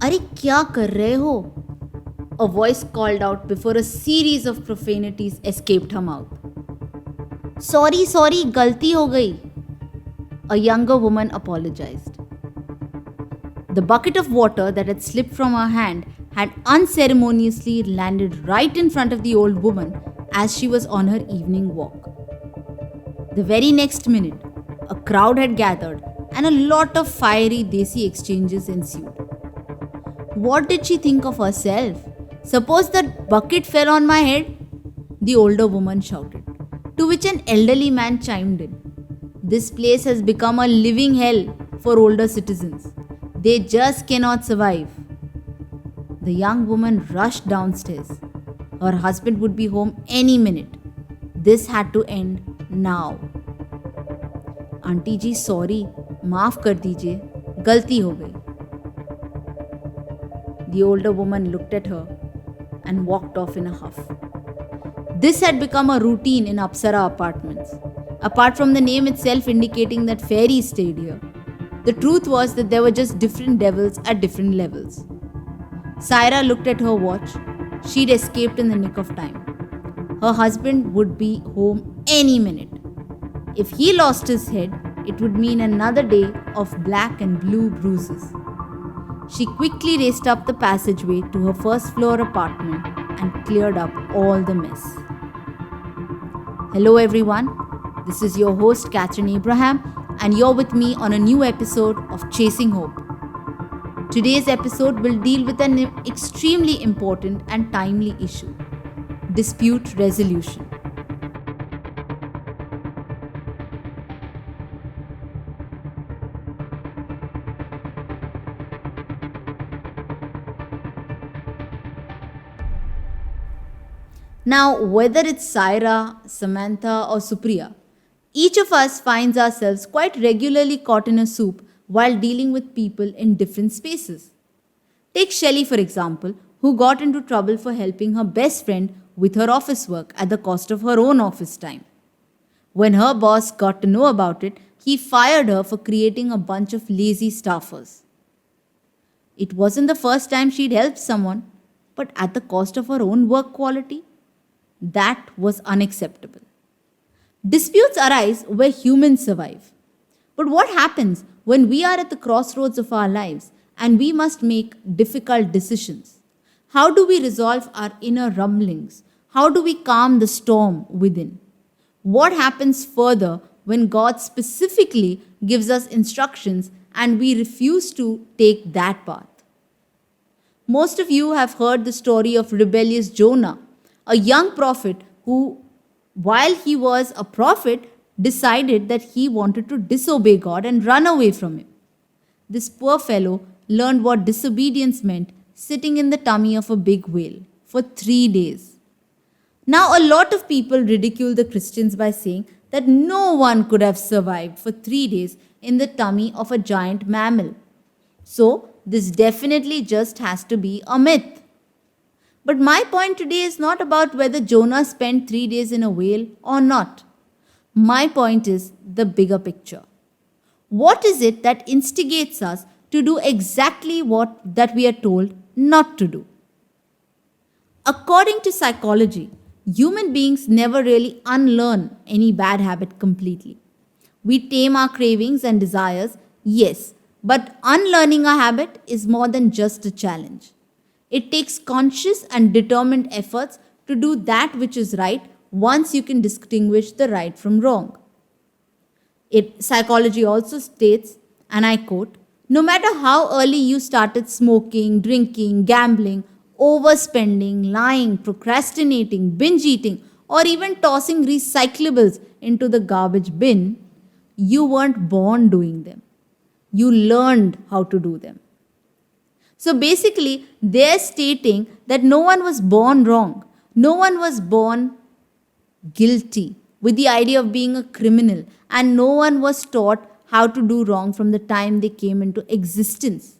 अरे क्या कर रहे हो? A voice called out before a series of profanities escaped her mouth. Sorry, sorry, गलती हो गई. A younger woman apologized. The bucket of water that had slipped from her hand had unceremoniously landed right in front of the old woman as she was on her evening walk. The very next minute, a crowd had gathered and a lot of fiery desi exchanges ensued. What did she think of herself? Suppose that bucket fell on my head? The older woman shouted, to which an elderly man chimed in. This place has become a living hell for older citizens. They just cannot survive. The young woman rushed downstairs. Her husband would be home any minute. This had to end now. Aunty ji sorry, माफ कर दीजिए, गलती हो गई. The older woman looked at her and walked off in a huff. This had become a routine in Apsara apartments, apart from the name itself indicating that fairies stayed here. The truth was that there were just different devils at different levels. Saira looked at her watch. She'd escaped in the nick of time. Her husband would be home any minute. If he lost his head, it would mean another day of black and blue bruises. She quickly raced up the passageway to her first floor apartment and cleared up all the mess. Hello everyone, this is your host Catherine Abraham and you're with me on a new episode of Chasing Hope. Today's episode will deal with an extremely important and timely issue: dispute resolution. Now, whether it's Saira, Samantha, or Supriya, each of us finds ourselves quite regularly caught in a soup while dealing with people in different spaces. Take Shelley, for example, who got into trouble for helping her best friend with her office work at the cost of her own office time. When her boss got to know about it, he fired her for creating a bunch of lazy staffers. It wasn't the first time she'd helped someone, but at the cost of her own work quality. That was unacceptable. Disputes arise where humans survive. But what happens when we are at the crossroads of our lives and we must make difficult decisions? How do we resolve our inner rumblings? How do we calm the storm within? What happens further when God specifically gives us instructions and we refuse to take that path? Most of you have heard the story of rebellious Jonah, a young prophet who, while he was a prophet, decided that he wanted to disobey God and run away from him. This poor fellow learned what disobedience meant sitting in the tummy of a big whale for 3 days. Now, a lot of people ridicule the Christians by saying that no one could have survived for 3 days in the tummy of a giant mammal. So, this definitely just has to be a myth. But my point today is not about whether Jonah spent 3 days in a whale or not. My point is the bigger picture. What is it that instigates us to do exactly what that we are told not to do? According to psychology, human beings never really unlearn any bad habit completely. We tame our cravings and desires, yes, but unlearning a habit is more than just a challenge. It takes conscious and determined efforts to do that which is right once you can distinguish the right from wrong. Psychology also states, and I quote, no matter how early you started smoking, drinking, gambling, overspending, lying, procrastinating, binge eating, or even tossing recyclables into the garbage bin, you weren't born doing them. You learned how to do them. So basically, they're stating that no one was born wrong. No one was born guilty with the idea of being a criminal, and no one was taught how to do wrong from the time they came into existence.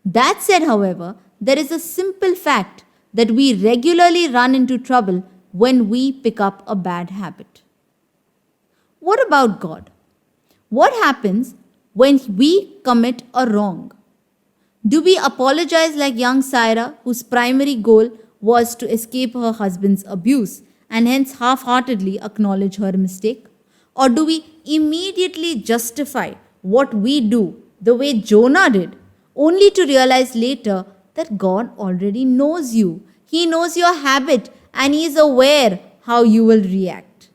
That said, however, there is a simple fact that we regularly run into trouble when we pick up a bad habit. What about God? What happens when we commit a wrong? Do we apologize like young Syra, whose primary goal was to escape her husband's abuse and hence half heartedly acknowledge her mistake? Or do we immediately justify what we do the way Jonah did, only to realize later that God already knows you? He knows your habit and He is aware how you will react.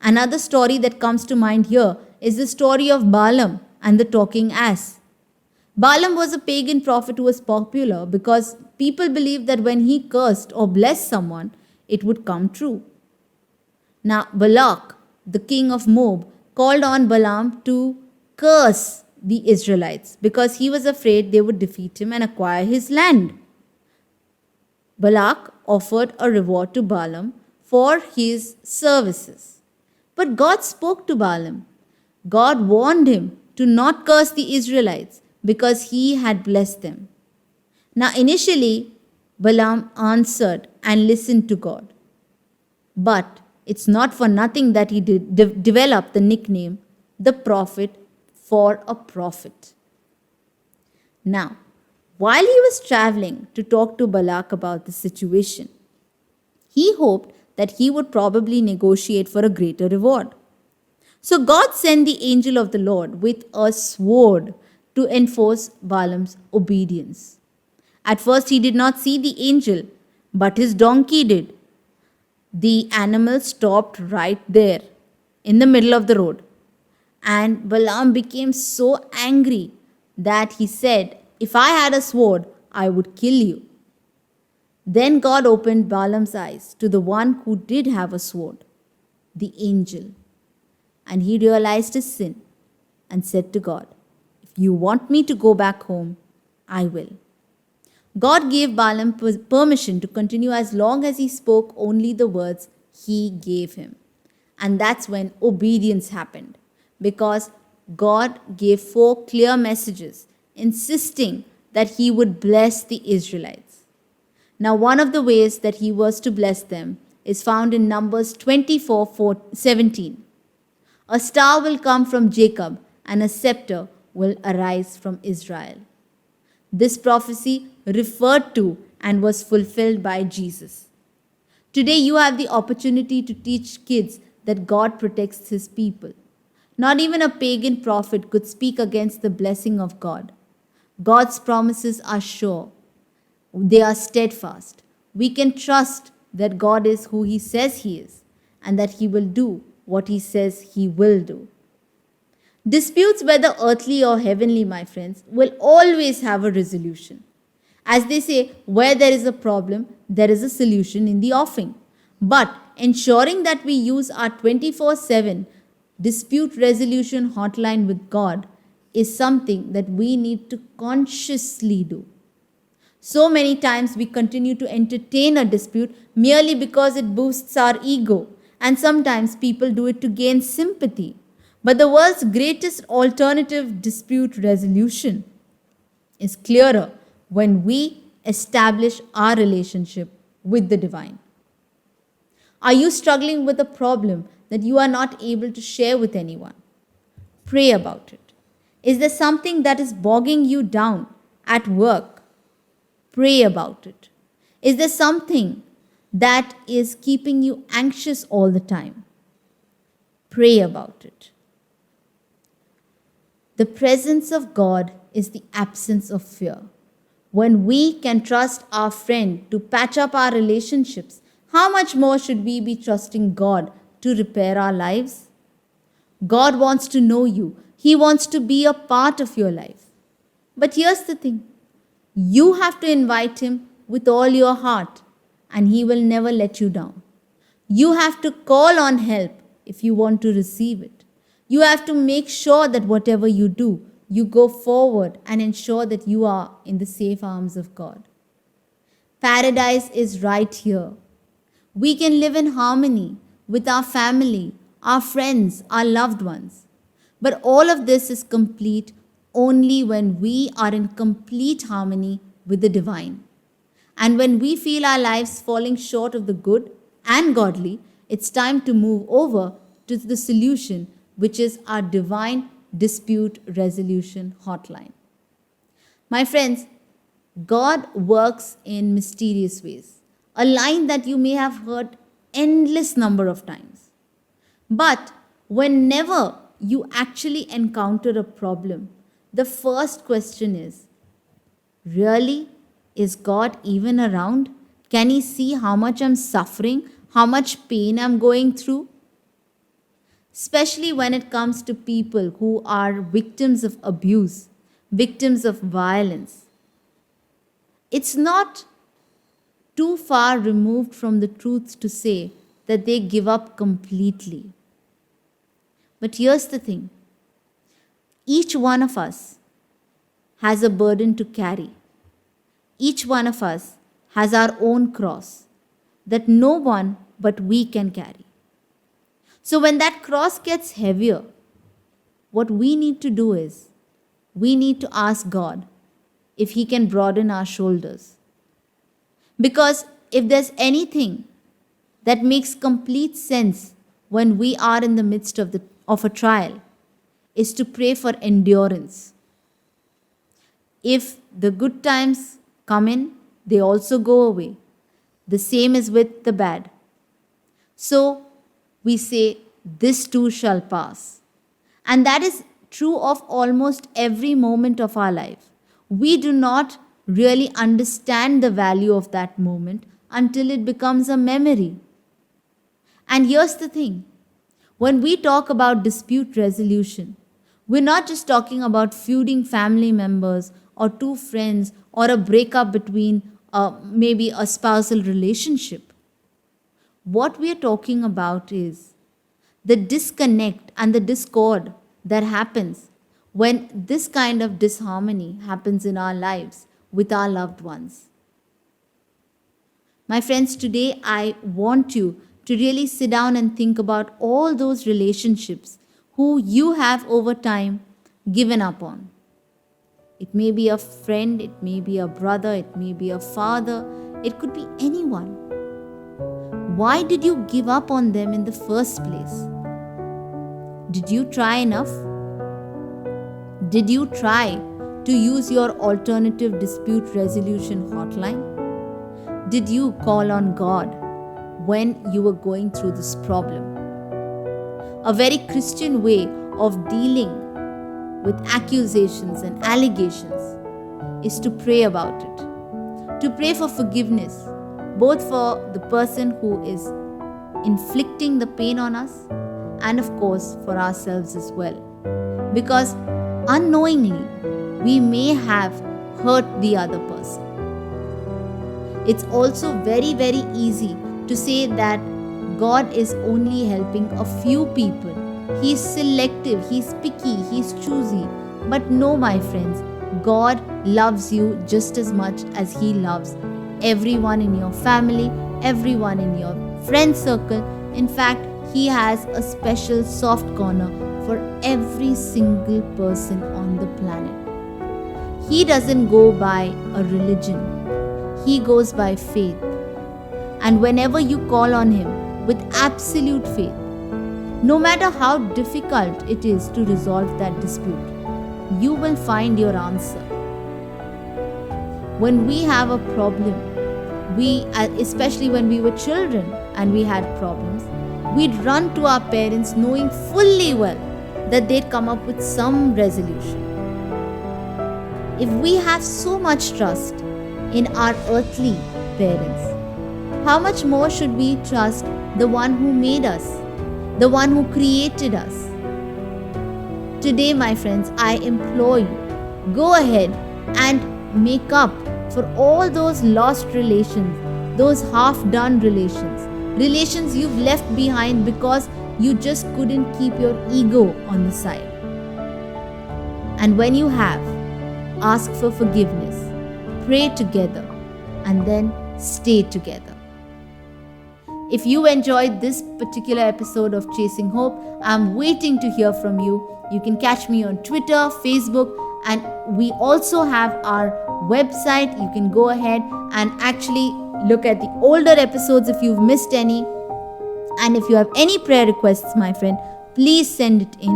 Another story that comes to mind here is the story of Balaam and the talking ass. Balaam was a pagan prophet who was popular because people believed that when he cursed or blessed someone, it would come true. Now, Balak, the king of Moab, called on Balaam to curse the Israelites because he was afraid they would defeat him and acquire his land. Balak offered a reward to Balaam for his services. But God spoke to Balaam. God warned him to not curse the Israelites because he had blessed them. Now, initially, Balaam answered and listened to God. But it's not for nothing that he developed the nickname, the prophet for a prophet. Now, while he was traveling to talk to Balak about the situation, he hoped that he would probably negotiate for a greater reward. So God sent the angel of the Lord with a sword to enforce Balaam's obedience. At first, he did not see the angel, but his donkey did. The animal stopped right there in the middle of the road. And Balaam became so angry that he said, "If I had a sword, I would kill you." Then God opened Balaam's eyes to the one who did have a sword, the angel. And he realized his sin and said to God, "If you want me to go back home, I will." God gave Balaam permission to continue as long as he spoke only the words he gave him. And that's when obedience happened, because God gave 4 clear messages insisting that he would bless the Israelites. Now, one of the ways that he was to bless them is found in Numbers 24:17. A star will come from Jacob, and a scepter will arise from Israel. This prophecy referred to and was fulfilled by Jesus. Today, you have the opportunity to teach kids that God protects his people. Not even a pagan prophet could speak against the blessing of God. God's promises are sure. They are steadfast. We can trust that God is who he says he is and that he will do what he says he will do. Disputes, whether earthly or heavenly, my friends, will always have a resolution. As they say, where there is a problem, there is a solution in the offing. But ensuring that we use our 24/7 dispute resolution hotline with God is something that we need to consciously do. So many times we continue to entertain a dispute merely because it boosts our ego, and sometimes people do it to gain sympathy. But the world's greatest alternative dispute resolution is clearer when we establish our relationship with the divine. Are you struggling with a problem that you are not able to share with anyone? Pray about it. Is there something that is bogging you down at work? Pray about it. Is there something that is keeping you anxious all the time? Pray about it. The presence of God is the absence of fear. When we can trust our friend to patch up our relationships, how much more should we be trusting God to repair our lives? God wants to know you. He wants to be a part of your life. But here's the thing. You have to invite him with all your heart, and he will never let you down. You have to call on help if you want to receive it. You have to make sure that whatever you do, you go forward and ensure that you are in the safe arms of God. Paradise is right here. We can live in harmony with our family, our friends, our loved ones. But all of this is complete only when we are in complete harmony with the divine. And when we feel our lives falling short of the good and godly, it's time to move over to the solution, which is our divine dispute resolution hotline. My friends, God works in mysterious ways. A line that you may have heard endless number of times. But whenever you actually encounter a problem, the first question is, really? Is God even around? Can He see how much I'm suffering? How much pain I'm going through? Especially when it comes to people who are victims of abuse, victims of violence. It's not too far removed from the truth to say that they give up completely. But here's the thing, each one of us has a burden to carry. Each one of us has our own cross that no one but we can carry. So when that cross gets heavier, what we need to do is we need to ask God if He can broaden our shoulders. Because if there's anything that makes complete sense when we are in the midst of a trial, is to pray for endurance. If the good times come in, they also go away. The same is with the bad. So we say, this too shall pass. And that is true of almost every moment of our life. We do not really understand the value of that moment until it becomes a memory. And here's the thing, when we talk about dispute resolution, we're not just talking about feuding family members or two friends or a breakup between maybe a spousal relationship. What we are talking about is the disconnect and the discord that happens when this kind of disharmony happens in our lives with our loved ones. My friends, today I want you to really sit down and think about all those relationships who you have over time given up on. It may be a friend, it may be a brother, it may be a father, it could be anyone. Why did you give up on them in the first place? Did you try enough? Did you try to use your alternative dispute resolution hotline? Did you call on God when you were going through this problem? A very Christian way of dealing with accusations and allegations is to pray about it. To pray for forgiveness, both for the person who is inflicting the pain on us and of course for ourselves as well. Because unknowingly, we may have hurt the other person. It's also very, very easy to say that God is only helping a few people. He's selective, He's picky, He's choosy. But no, my friends, God loves you just as much as He loves everyone in your family, everyone in your friend circle. In fact, He has a special soft corner for every single person on the planet. He doesn't go by a religion, He goes by faith. And whenever you call on Him with absolute faith, no matter how difficult it is to resolve that dispute, you will find your answer. When we have a problem, especially when we were children and we had problems, we'd run to our parents knowing fully well that they'd come up with some resolution. If we have so much trust in our earthly parents, how much more should we trust the one who made us, the one who created us? Today, my friends, I implore you, go ahead and make up for all those lost relations, those half-done relations you've left behind because you just couldn't keep your ego on the side. And when you have, ask for forgiveness, pray together, and then stay together. If you enjoyed this particular episode of Chasing Hope, I'm waiting to hear from you. You can catch me on Twitter, Facebook, and we also have our website. You can go ahead and actually look at the older episodes if you've missed any. And if you have any prayer requests, my friend, please send it in.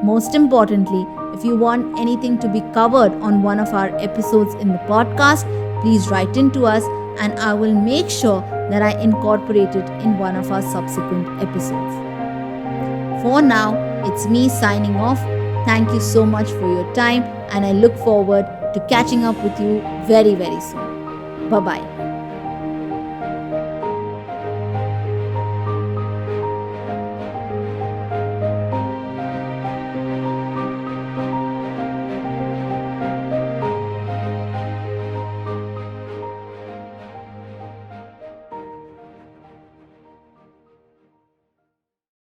Most importantly, If you want anything to be covered on one of our episodes in the podcast, please write in to us and I will make sure that I incorporate it in one of our subsequent episodes. For now, it's me signing off. Thank you so much for your time and I look forward to catching up with you very, very soon. Bye-bye.